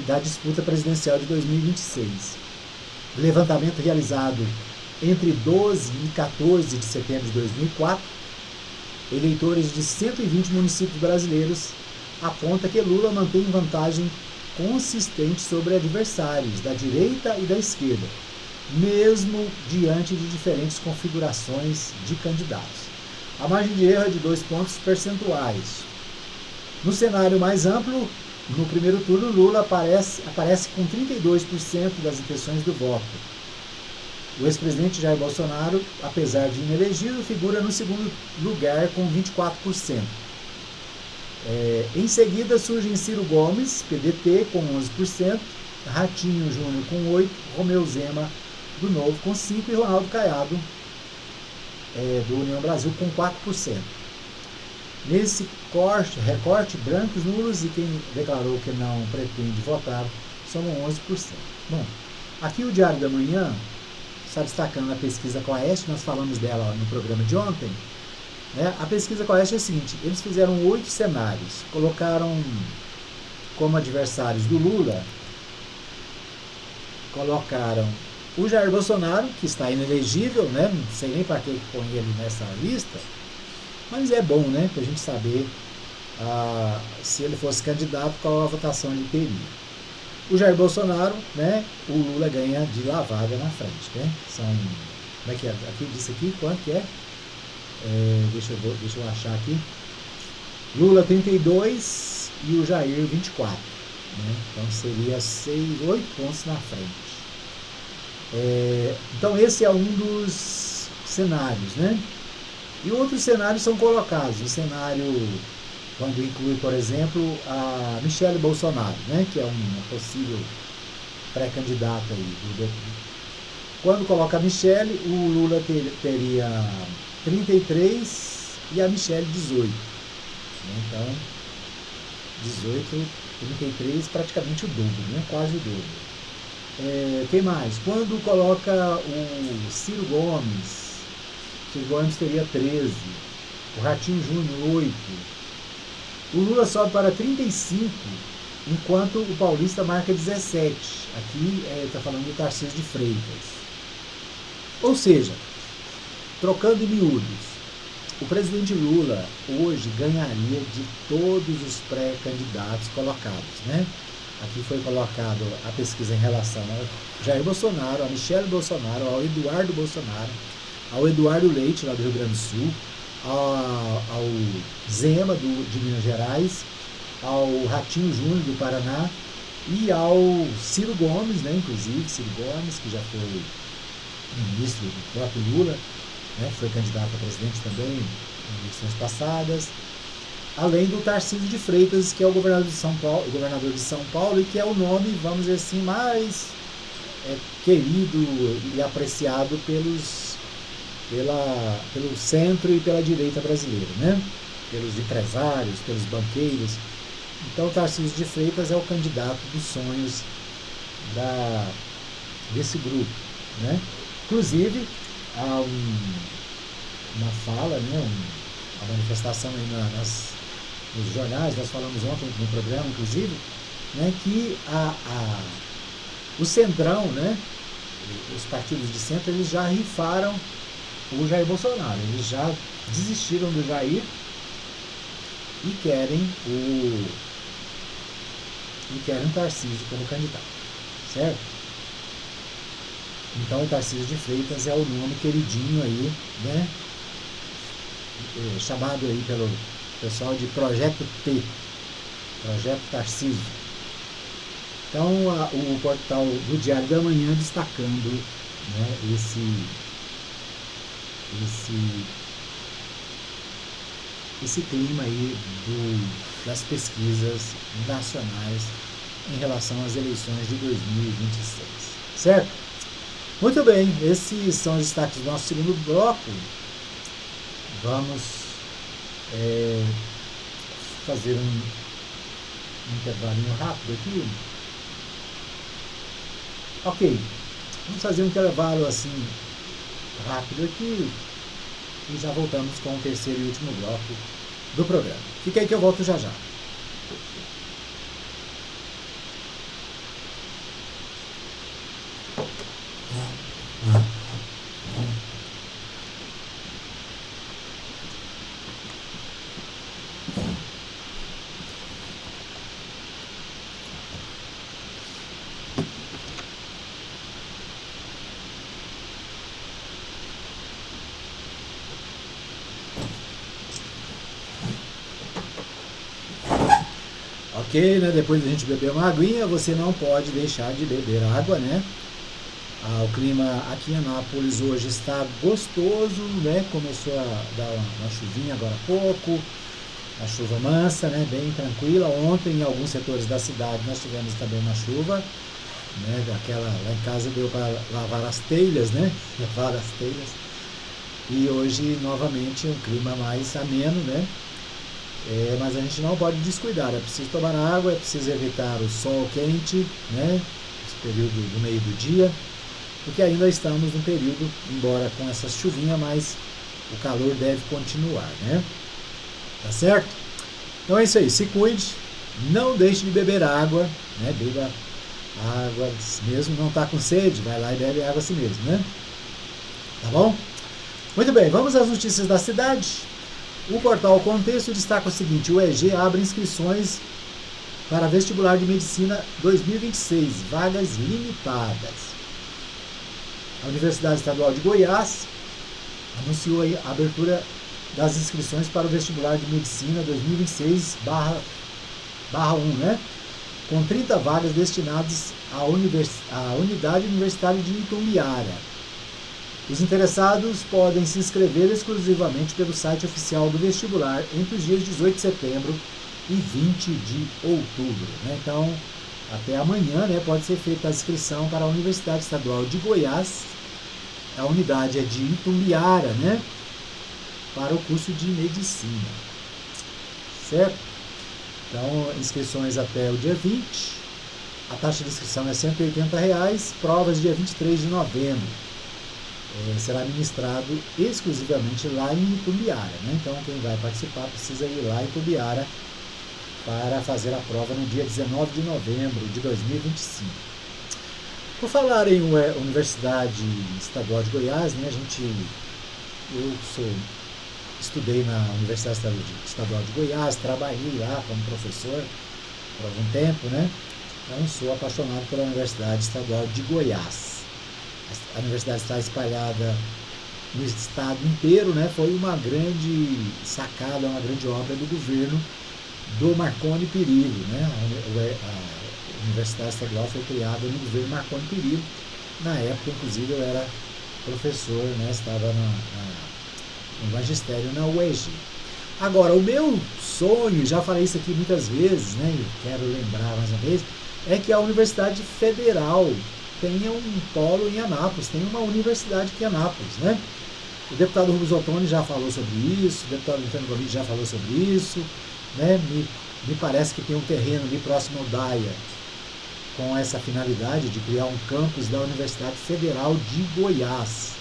da disputa presidencial de 2026. Levantamento realizado entre 12 e 14 de setembro de 2004, eleitores de 120 municípios brasileiros aponta que Lula mantém vantagem consistente sobre adversários da direita e da esquerda, mesmo diante de diferentes configurações de candidatos. A margem de erro é de 2 pontos percentuais. No cenário mais amplo, no primeiro turno, Lula aparece com 32% das intenções do voto. O ex-presidente Jair Bolsonaro, apesar de inelegido, figura no segundo lugar com 24%. Em seguida surgem Ciro Gomes, PDT, com 11%, Ratinho Júnior com 8%, Romeu Zema, do Novo, com 5%, e Ronaldo Caiado, do União Brasil, com 4%. Nesse recorte, brancos, nulos e quem declarou que não pretende votar somam 11%. Bom, aqui o Diário da Manhã está destacando a pesquisa Quaest, nós falamos dela no programa de ontem. Né? A pesquisa Quaest é a seguinte: eles fizeram 8 cenários, colocaram como adversários do Lula, colocaram o Jair Bolsonaro, que está inelegível, né? Não sei nem para que põe ele nessa lista, mas é bom, né, para a gente saber se ele fosse candidato, qual a votação ele teria. O Jair Bolsonaro, né, o Lula ganha de lavada na frente, né? São, como é que é? Aqui disse aqui, quanto que é? Deixa eu achar aqui. Lula 32 e o Jair 24. Né? Então seria 8 pontos na frente. Então esse é um dos cenários, né? E outros cenários são colocados. O cenário quando inclui, por exemplo, a Michele Bolsonaro, né? Que é uma possível pré-candidata aí. Quando coloca a Michele, o Lula teria 33 e a Michele 18. Então, 18, 33, praticamente o dobro, né? Quase o dobro. Quem mais? Quando coloca o Ciro Gomes teria 13, o Ratinho Júnior 8, o Lula sobe para 35, enquanto o Paulista marca 17. Aqui está falando do Tarcísio de Freitas. Ou seja, trocando em miúdos, o presidente Lula hoje ganharia de todos os pré-candidatos colocados, né? Aqui foi colocado a pesquisa em relação ao Jair Bolsonaro, a Michele Bolsonaro, ao Eduardo Bolsonaro, ao Eduardo Leite, lá do Rio Grande do Sul, ao Zema, de Minas Gerais, ao Ratinho Júnior, do Paraná, e ao Ciro Gomes, né, inclusive, Ciro Gomes, que já foi ministro do próprio Lula, né, foi candidato a presidente também em eleições passadas, além do Tarcísio de Freitas, que é o governador de São Paulo, e que é o nome, vamos dizer assim, mais querido e apreciado pelo centro e pela direita brasileira, né? Pelos empresários, pelos banqueiros. Então, Tarcísio de Freitas é o candidato dos sonhos desse grupo, né? Inclusive, há uma fala, né? Uma manifestação aí nos jornais, nós falamos ontem no programa, inclusive, né? Que o Centrão, né? Os partidos de centro, eles já rifaram o Jair Bolsonaro, eles já desistiram do Jair e querem o Tarcísio como candidato, certo? Então o Tarcísio de Freitas é o nome queridinho aí, né? Chamado aí pelo pessoal de Projeto T, Projeto Tarcísio. Então o portal do Diário da Manhã destacando, né, esse clima aí das pesquisas nacionais em relação às eleições de 2026, certo? Muito bem, esses são os destaques do nosso segundo bloco. Vamos fazer um intervalinho rápido aqui. Ok, vamos fazer um intervalo assim rápido aqui e já voltamos com o terceiro e último bloco do programa. Fica aí que eu volto já já. Ok, né? Depois da gente beber uma aguinha, você não pode deixar de beber água, né? O clima aqui em Anápolis hoje está gostoso, né? Começou a dar uma chuvinha agora há pouco, a chuva mansa, né? Bem tranquila. Ontem, em alguns setores da cidade, nós tivemos também uma chuva, né? Lá em casa deu para lavar as telhas, né? Lavar as telhas. E hoje, novamente, um clima mais ameno, né? Mas a gente não pode descuidar, é preciso tomar água, é preciso evitar o sol quente, né? Esse período do meio do dia, porque ainda estamos num período, embora com essas chuvinhas, mas o calor deve continuar, né? Tá certo? Então é isso aí, se cuide, não deixe de beber água, né? Beba água, mesmo não tá com sede, vai lá e bebe água assim mesmo, né? Tá bom? Muito bem, vamos às notícias da cidade. O portal Contexto destaca o seguinte: o EG abre inscrições para vestibular de medicina 2026, vagas limitadas. A Universidade Estadual de Goiás anunciou a abertura das inscrições para o vestibular de medicina 2026/1, né? Com 30 vagas destinadas à unidade universitária de Itumbiara. Os interessados podem se inscrever exclusivamente pelo site oficial do vestibular entre os dias 18 de setembro e 20 de outubro. Né? Então, até amanhã, né, pode ser feita a inscrição para a Universidade Estadual de Goiás. A unidade é de Itumbiara, né, para o curso de medicina. Certo? Então, inscrições até o dia 20. A taxa de inscrição é R$ 180, provas dia 23 de novembro. Será ministrado exclusivamente lá em Itumbiara, né? Então quem vai participar precisa ir lá em Itumbiara para fazer a prova no dia 19 de novembro de 2025. Por falar em Universidade Estadual de Goiás, né, estudei na Universidade Estadual de Goiás, trabalhei lá como professor por algum tempo, né? Então sou apaixonado pela Universidade Estadual de Goiás. A universidade está espalhada no estado inteiro, né? Foi uma grande sacada, uma grande obra do governo do Marconi Perillo, né? A Universidade Estadual foi criada no governo Marconi Perillo. Na época, inclusive, eu era professor, né? Estava no magistério na UEG. Agora, o meu sonho, já falei isso aqui muitas vezes, né? Eu quero lembrar mais uma vez, é que a Universidade Federal tenha um polo em Anápolis, tem uma universidade aqui em Anápolis, né? O deputado Rubens Ottoni já falou sobre isso, o deputado Antônio Gomide já falou sobre isso, né? Me parece que tem um terreno ali próximo ao DAIA com essa finalidade de criar um campus da Universidade Federal de Goiás.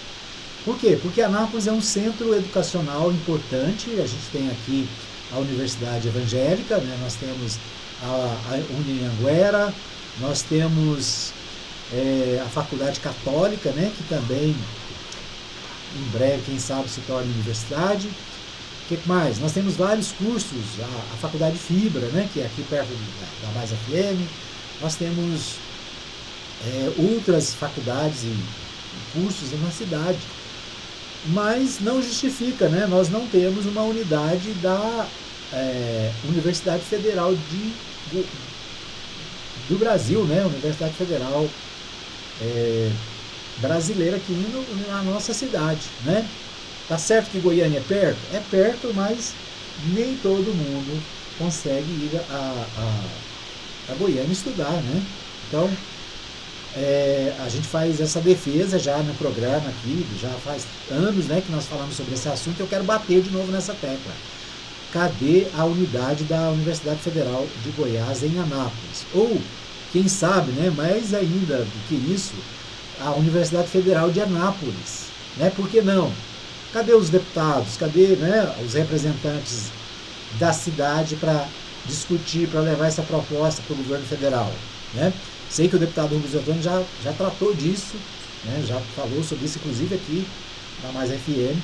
Por quê? Porque Anápolis é um centro educacional importante, a gente tem aqui a Universidade Evangélica, né? Nós temos a Unianguera, nós temos a Faculdade Católica, né, que também em breve, quem sabe, se torna universidade. O que mais? Nós temos vários cursos, a Faculdade Fibra, né, que é aqui perto da Mais FM. Nós temos outras faculdades e cursos na cidade, mas não justifica, né, nós não temos uma unidade da Universidade Federal do Brasil, né, Universidade Federal brasileira aqui na nossa cidade, né? Tá certo que Goiânia é perto, mas nem todo mundo consegue ir para Goiânia estudar, né? Então, a gente faz essa defesa já no programa aqui, já faz anos, né, que nós falamos sobre esse assunto. Eu quero bater de novo nessa tecla. Cadê a unidade da Universidade Federal de Goiás em Anápolis? Ou, quem sabe, né, mais ainda do que isso, a Universidade Federal de Anápolis, né? Por que não? Cadê os deputados? Cadê, né, os representantes da cidade para discutir, para levar essa proposta para o governo federal, né? Sei que o deputado Rubens Ottoni já tratou disso, né, já falou sobre isso, inclusive aqui na Mais FM,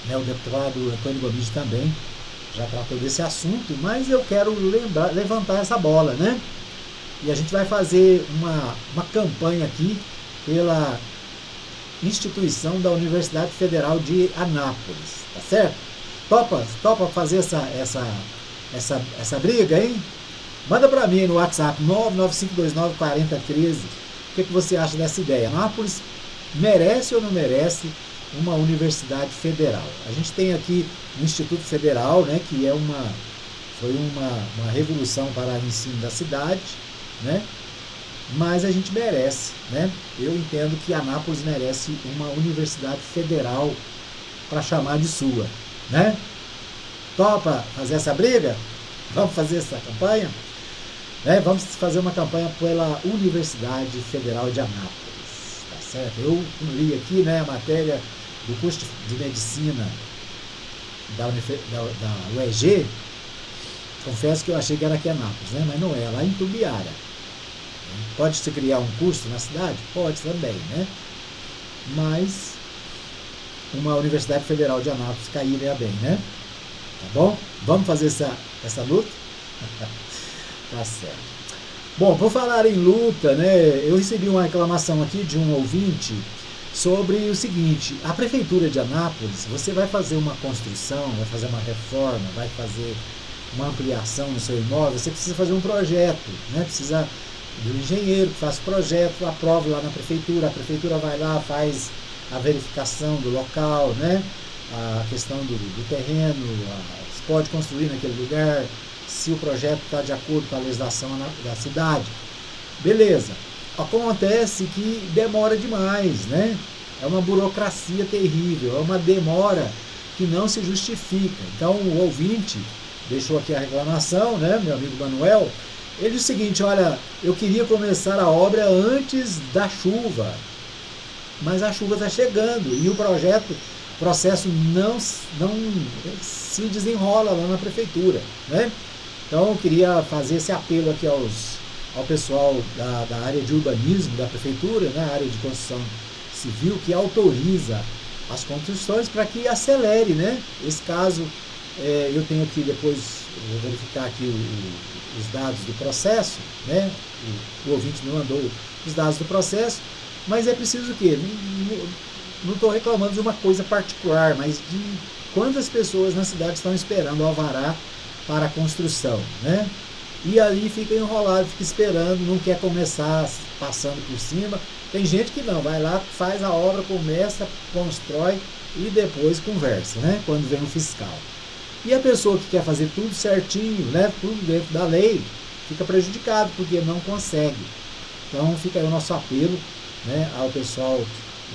né, o deputado Antônio Gomide também já tratou desse assunto, mas eu quero levantar essa bola, né? E a gente vai fazer uma campanha aqui pela instituição da Universidade Federal de Anápolis, tá certo? Topa fazer essa briga, hein? Manda para mim no WhatsApp 995294013 o que você acha dessa ideia. Anápolis merece ou não merece uma universidade federal? A gente tem aqui o Instituto Federal, né, que foi uma revolução para o ensino da cidade, né? Mas a gente merece, né? Eu entendo que Anápolis merece uma universidade federal para chamar de sua, né? Topa fazer essa briga? Vamos fazer essa campanha? Vamos fazer uma campanha pela Universidade Federal de Anápolis, tá certo? Eu li aqui, né, a matéria do curso de medicina da UEG. Confesso que eu achei que era aqui em Anápolis, né? Mas não é, lá em Tubiara. Pode-se criar um curso na cidade? Pode também, né? Mas uma Universidade Federal de Anápolis cairia bem, né? Tá bom? Vamos fazer essa luta? Tá certo. Bom, por falar em luta, né? Eu recebi uma reclamação aqui de um ouvinte sobre o seguinte: a Prefeitura de Anápolis, você vai fazer uma construção, vai fazer uma reforma, vai fazer uma ampliação no seu imóvel, você precisa fazer um projeto, né? Precisa do engenheiro que faça o projeto, aprova lá na prefeitura, a prefeitura vai lá, faz a verificação do local, né? A questão do terreno, se pode construir naquele lugar, se o projeto está de acordo com a legislação da cidade. Beleza. Acontece que demora demais, né? É uma burocracia terrível, é uma demora que não se justifica. Então o ouvinte deixou aqui a reclamação, né, meu amigo Manuel. Ele diz o seguinte: olha, eu queria começar a obra antes da chuva, mas a chuva está chegando e o processo não se desenrola lá na prefeitura, né? Então eu queria fazer esse apelo aqui ao pessoal da área de urbanismo da prefeitura, né, a área de construção civil, que autoriza as construções, para que acelere, né? Esse caso, eu tenho aqui depois, vou verificar aqui os dados do processo, né? O ouvinte me mandou os dados do processo, mas é preciso o quê? Não estou reclamando de uma coisa particular, mas de quantas pessoas na cidade estão esperando o alvará para a construção, né? E aí fica enrolado, fica esperando, não quer começar passando por cima. Tem gente que não, vai lá, faz a obra, começa, constrói e depois conversa, né? Quando vem o fiscal. E a pessoa que quer fazer tudo certinho, né? Tudo dentro da lei, fica prejudicado porque não consegue. Então fica aí o nosso apelo, né, ao pessoal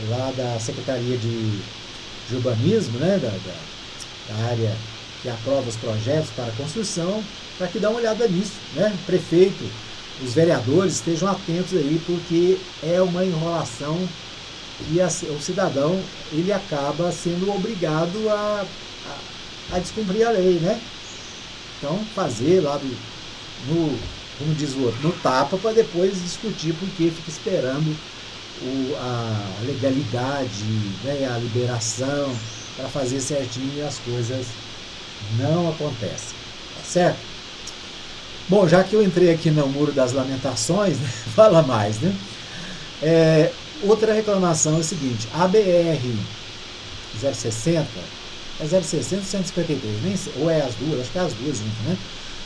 lá da Secretaria de Urbanismo, né? Da área que aprova os projetos para construção, para que dê uma olhada nisso, né? O prefeito, os vereadores estejam atentos aí, porque é uma enrolação e o cidadão, ele acaba sendo obrigado a descumprir a lei, né? Então, fazer lá como diz o outro, no tapa, para depois discutir, porque fica esperando a legalidade, né, a liberação, para fazer certinho e as coisas não acontecem, tá certo? Bom, já que eu entrei aqui no Muro das Lamentações, né, fala mais, né? Outra reclamação é o seguinte: a BR 060, é 060 ou 153, nem sei, ou é as duas, acho que é as duas juntas, né?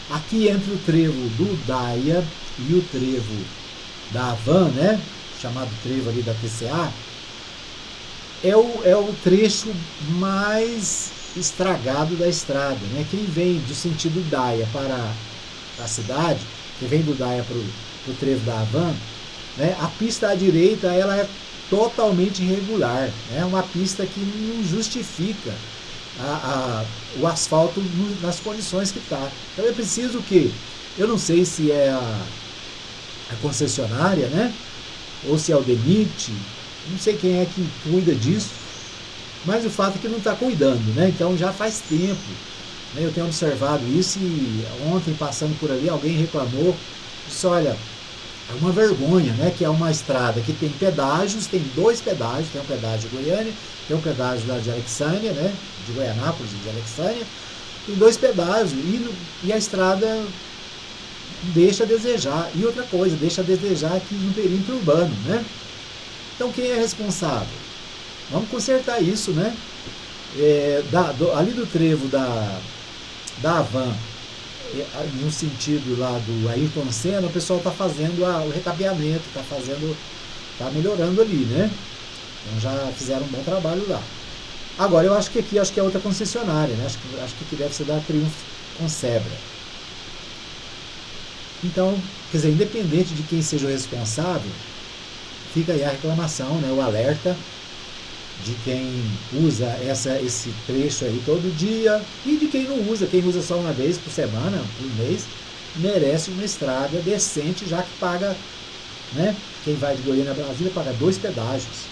Aqui entre o trevo do Daia e o trevo da Havan, né, chamado trevo ali da TCA, é o trecho mais estragado da estrada, né? Quem vem do sentido Daia para a cidade, que vem do DAIA para o trevo da Havan, né, a pista à direita ela é totalmente irregular. É uma pista que não justifica o asfalto nas condições que está. Então é preciso o quê? Eu não sei se é a concessionária, né? Ou se é o DENIT, não sei quem é que cuida disso, mas o fato é que não está cuidando, né? Então já faz tempo, né? Eu tenho observado isso e ontem passando por ali alguém reclamou, disse, olha, é uma vergonha, né? Que é uma estrada que tem pedágios, tem 2 pedágios, tem um pedágio de Goiânia, tem um pedágio lá de Alexânia, né? De Goianápolis e de Alexânia, tem 2 pedágios e a estrada deixa a desejar. E outra coisa, deixa a desejar aqui no perímetro urbano, né? Então quem é responsável? Vamos consertar isso, né? Ali do trevo da Havan, no sentido lá do Ayrton Senna, o pessoal está fazendo o recapeamento, está melhorando ali, né? Então já fizeram um bom trabalho lá. Agora eu acho que aqui é outra concessionária, né? Acho que aqui deve ser da Triunfo Concebra. Então, quer dizer, independente de quem seja o responsável, fica aí a reclamação, né? O alerta de quem usa esse trecho aí todo dia e de quem não usa. Quem usa só uma vez por semana, por mês, merece uma estrada decente, já que paga, né? Quem vai de Goiânia a Brasília paga 2 pedágios.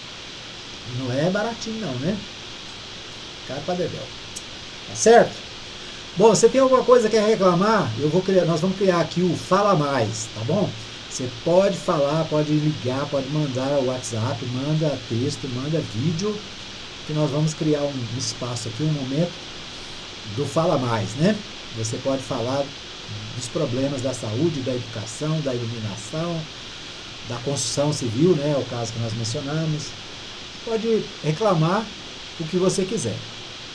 Não é baratinho não, né? Cara pra dedéu. Tá certo? Bom, você tem alguma coisa que quer reclamar? Nós vamos criar aqui o Fala Mais, tá bom? Você pode falar, pode ligar, pode mandar ao WhatsApp, manda texto, manda vídeo, que nós vamos criar um espaço aqui, um momento do Fala Mais, né? Você pode falar dos problemas da saúde, da educação, da iluminação, da construção civil, né? É o caso que nós mencionamos. Pode reclamar o que você quiser.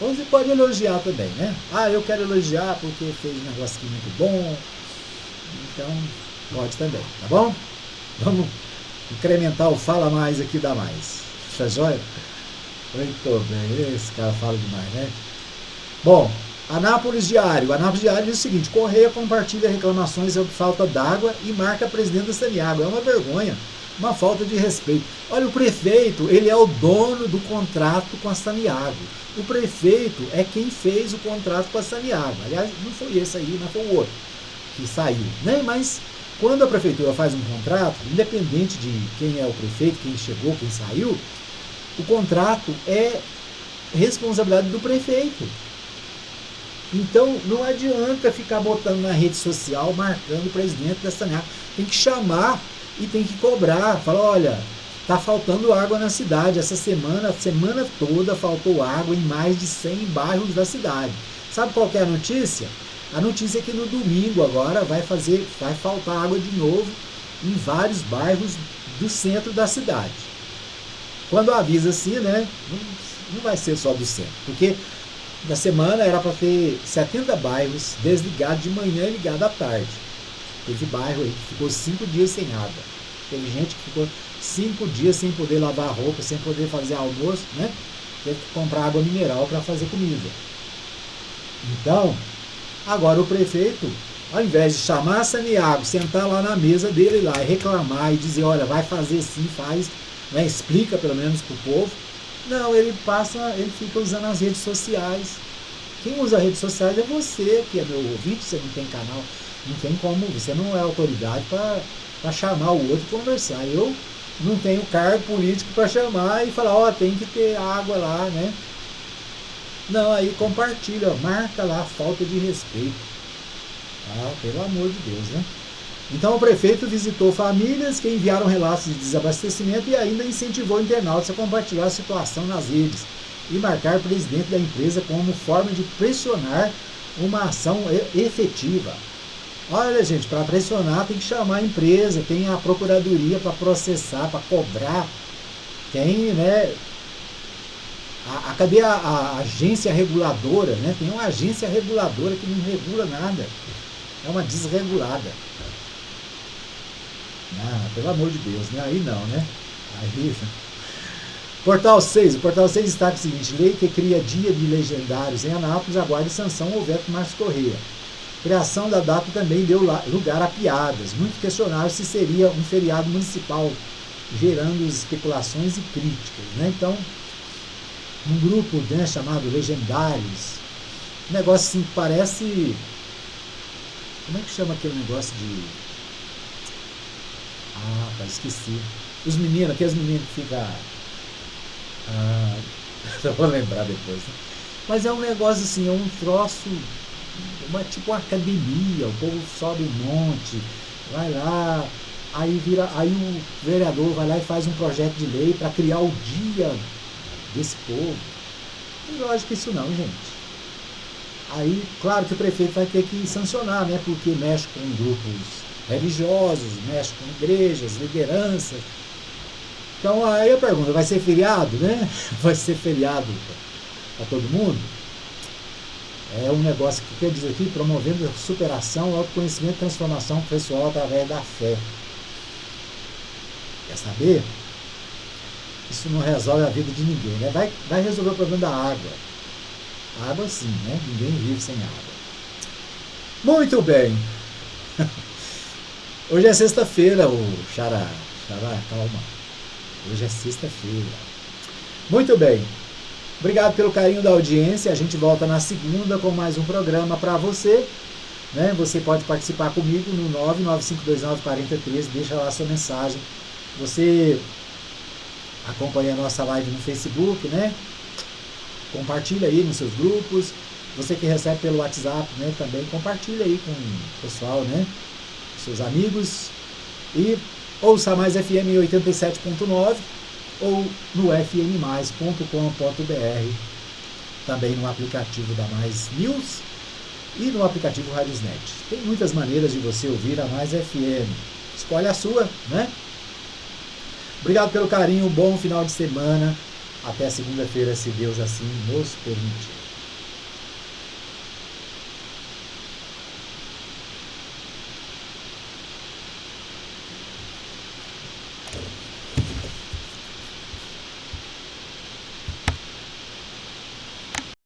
Ou você pode elogiar também, né? Ah, eu quero elogiar porque fez um negócio aqui muito bom. Então, pode também, tá bom? Vamos incrementar o Fala Mais aqui, dá mais. Tá joia? Muito bem, esse cara fala demais, né? Bom, Anápolis Diário. Anápolis Diário diz o seguinte: Correia compartilha reclamações sobre falta d'água e marca presidente da Saniago. É uma vergonha, uma falta de respeito. Olha, o prefeito, ele é o dono do contrato com a Saniago. O prefeito é quem fez o contrato com a Saniago. Aliás, não foi esse aí, mas foi o outro que saiu, né? Mas quando a prefeitura faz um contrato, independente de quem é o prefeito, quem chegou, quem saiu, o contrato é responsabilidade do prefeito. Então, não adianta ficar botando na rede social, marcando o presidente da Saniago. Tem que chamar e tem que cobrar. Falar, olha, está faltando água na cidade. Essa semana, a semana toda, faltou água em mais de 100 bairros da cidade. Sabe qual que é a notícia? A notícia é que no domingo agora vai faltar água de novo em vários bairros do centro da cidade. Quando avisa assim, né, não vai ser só do centro, porque da semana era para ter 70 bairros desligados de manhã e ligados à tarde. Teve bairro aí que ficou 5 dias sem água. Teve gente que ficou 5 dias sem poder lavar roupa, sem poder fazer almoço, né? Teve que comprar água mineral para fazer comida. Então, agora o prefeito, ao invés de chamar a Saniago, sentar lá na mesa dele lá e reclamar e dizer, olha, vai fazer sim, faz, né? Explica pelo menos para o povo. Não, ele fica usando as redes sociais. Quem usa redes sociais é você, que é meu ouvinte, você não tem canal, não tem como, você não é autoridade para chamar o outro e conversar. Eu não tenho cargo político para chamar e falar, ó, tem que ter água lá, né? Não, aí compartilha, ó, marca lá a falta de respeito. Ah, pelo amor de Deus, né? Então o prefeito visitou famílias que enviaram relatos de desabastecimento e ainda incentivou internautas a compartilhar a situação nas redes e marcar o presidente da empresa como forma de pressionar uma ação efetiva. Olha, gente, para pressionar tem que chamar a empresa, tem a procuradoria para processar, para cobrar, tem, né? Cadê a agência reguladora, né? Tem uma agência reguladora que não regula nada, é uma desregulada. Ah, pelo amor de Deus, né? Aí não, né? Aí... Portal 6. O Portal 6 destaca o seguinte: lei que cria dia de legendários em Anápolis aguarda sanção ao veto Márcio Correia. Criação da data também deu lugar a piadas. Muitos questionaram se seria um feriado municipal, gerando especulações e críticas, né? Então, um grupo, né, chamado Legendários, um negócio assim que parece... Como é que chama aquele negócio de... esqueci. Os meninos, aqueles meninos que ficam... eu vou lembrar depois, né? Mas é um negócio assim, é um troço, tipo uma academia, o povo sobe um monte, vai lá, aí o vereador vai lá e faz um projeto de lei para criar o dia desse povo. Não é lógico isso não, gente. Aí, claro que o prefeito vai ter que sancionar, né? Porque mexe com grupos religiosos, mexe com igrejas, lideranças. Então aí a pergunta, vai ser feriado, né? Vai ser feriado para todo mundo? É um negócio que quer dizer aqui, promovendo superação, autoconhecimento e transformação pessoal através da fé. Quer saber? Isso não resolve a vida de ninguém, né? Vai resolver o problema da água. A água sim, né? Ninguém vive sem água. Muito bem. Hoje é sexta-feira, Xará, calma. Hoje é sexta-feira. Muito bem. Obrigado pelo carinho da audiência. A gente volta na segunda com mais um programa para você. Né? Você pode participar comigo no 995294013. Deixa lá a sua mensagem. Você acompanha a nossa live no Facebook, né? Compartilha aí nos seus grupos. Você que recebe pelo WhatsApp, né? Também compartilha aí com o pessoal, né? Seus amigos. E ouça Mais FM 87.9 ou no fmmais.com.br, também no aplicativo da Mais News e no aplicativo Radiosnet. Tem muitas maneiras de você ouvir a Mais FM. Escolhe a sua, né? Obrigado pelo carinho, bom final de semana. Até segunda-feira, se Deus assim nos permitir.